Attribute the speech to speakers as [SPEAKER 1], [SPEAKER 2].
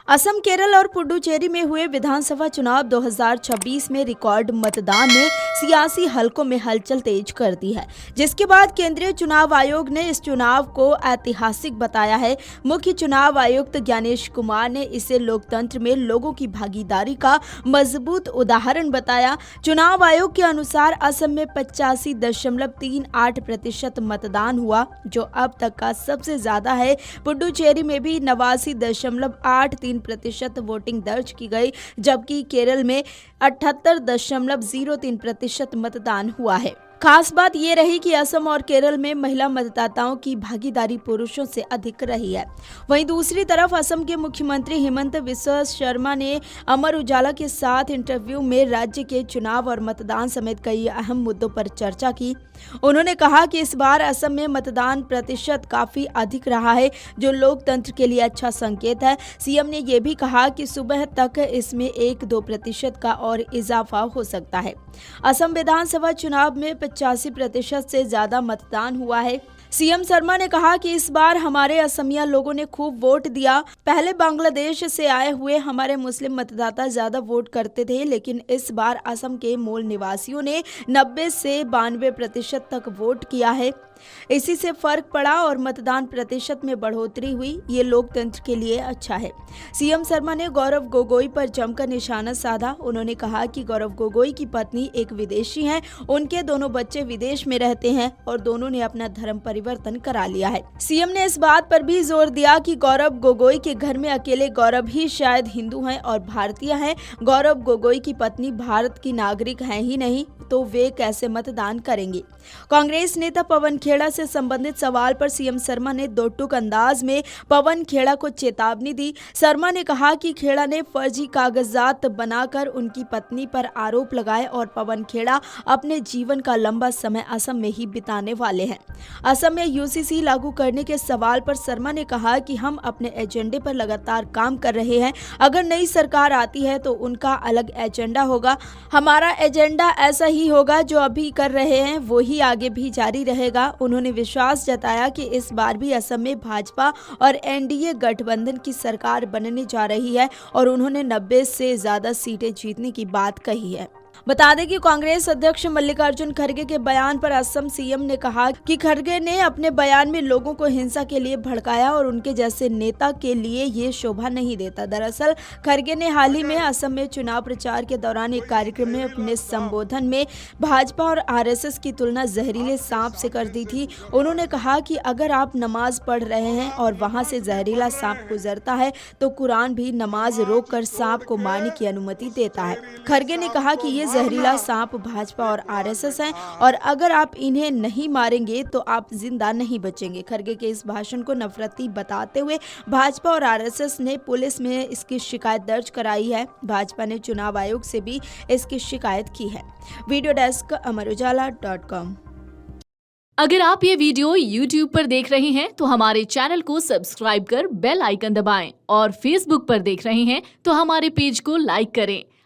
[SPEAKER 1] असम, केरल और पुडुचेरी में हुए विधानसभा चुनाव 2026 में रिकॉर्ड मतदान ने सियासी हलकों में हलचल तेज कर दी है, जिसके बाद केंद्रीय चुनाव आयोग ने इस चुनाव को ऐतिहासिक बताया है। मुख्य चुनाव आयुक्त ज्ञानेश कुमार ने इसे लोकतंत्र में लोगों की भागीदारी का मजबूत उदाहरण बताया। चुनाव आयोग के अनुसार असम में 85.38% मतदान हुआ, जो अब तक का सबसे ज्यादा है। पुडुचेरी में भी 89.83% वोटिंग दर्ज की गई, जबकि केरल में 78.03% मतदान हुआ है। खास बात ये रही कि असम और केरल में महिला मतदाताओं की भागीदारी पुरुषों से अधिक रही है। वहीं दूसरी तरफ असम के मुख्यमंत्री हिमंत बिस्वा शर्मा ने अमर उजाला के साथ इंटरव्यू में राज्य के चुनाव और मतदान समेत कई अहम मुद्दों पर चर्चा की। उन्होंने कहा कि इस बार असम में मतदान प्रतिशत काफी अधिक रहा है, जो लोकतंत्र के लिए अच्छा संकेत है। सीएम ने यह भी कहा कि सुबह तक इसमें 1-2% का और इजाफा हो सकता है। असम विधानसभा चुनाव में 85% से ज्यादा मतदान हुआ है। सीएम शर्मा ने कहा कि इस बार हमारे असमिया लोगों ने खूब वोट दिया। पहले बांग्लादेश से आए हुए हमारे मुस्लिम मतदाता ज्यादा वोट करते थे, लेकिन इस बार असम के मूल निवासियों ने 90 से 92% तक वोट किया है। इसी से फर्क पड़ा और मतदान प्रतिशत में बढ़ोतरी हुई। ये लोकतंत्र के लिए अच्छा है। सीएम शर्मा ने गौरव गोगोई पर जमकर निशाना साधा। उन्होंने कहा कि गौरव गोगोई की पत्नी एक विदेशी हैं, उनके दोनों बच्चे विदेश में रहते हैं और दोनों ने अपना धर्म परिवर्तन करा लिया है। सीएम ने इस बात पर भी जोर दिया कि गौरव गोगोई के घर में अकेले गौरव ही शायद हिंदू हैं और भारतीय हैं। गौरव गोगोई की पत्नी भारत की नागरिक है ही नहीं, तो वे कैसे मतदान करेंगे। कांग्रेस नेता पवन खेड़ा से संबंधित सवाल पर सीएम शर्मा ने दो टूक अंदाज में पवन खेड़ा को चेतावनी दी। शर्मा ने कहा कि खेड़ा ने फर्जी कागजात बनाकर उनकी पत्नी पर आरोप लगाए और पवन खेड़ा अपने जीवन का लंबा समय असम में ही बिताने वाले हैं। असम में यूसीसी लागू करने के सवाल पर शर्मा ने कहा कि हम अपने एजेंडे पर लगातार काम कर रहे हैं। अगर नई सरकार आती है तो उनका अलग एजेंडा होगा। हमारा एजेंडा ऐसा ही होगा, जो अभी कर रहे हैं वो ही आगे भी जारी रहेगा। उन्होंने विश्वास जताया कि इस बार भी असम में भाजपा और एनडीए गठबंधन की सरकार बनने जा रही है और उन्होंने 90 से ज्यादा सीटें जीतने की बात कही है। बता दें कि कांग्रेस अध्यक्ष मल्लिकार्जुन खड़गे के बयान पर असम सीएम ने कहा कि खड़गे ने अपने बयान में लोगों को हिंसा के लिए भड़काया और उनके जैसे नेता के लिए ये शोभा नहीं देता। दरअसल खड़गे ने हाल ही में असम में चुनाव प्रचार के दौरान एक कार्यक्रम में अपने संबोधन में भाजपा और आरएसएस की तुलना जहरीले सांप से कर दी थी। उन्होंने कहा कि अगर आप नमाज पढ़ रहे हैं और वहां से जहरीला सांप गुजरता है तो कुरान भी नमाज रोक कर सांप को मारने की अनुमति देता है। खड़गे ने कहा कि ये जहरीला सांप भाजपा और आरएसएस हैं और अगर आप इन्हें नहीं मारेंगे तो आप जिंदा नहीं बचेंगे। खड़गे के इस भाषण को नफरती बताते हुए भाजपा और आरएसएस ने पुलिस में इसकी शिकायत दर्ज कराई है। भाजपा ने चुनाव आयोग से भी इसकी शिकायत की है। Video desk amarujala.com।
[SPEAKER 2] अगर आप ये वीडियो YouTube पर देख रहे हैं तो हमारे चैनल को सब्सक्राइब कर बेल आइकन दबाएं और Facebook पर देख रहे हैं तो हमारे पेज को लाइक करें।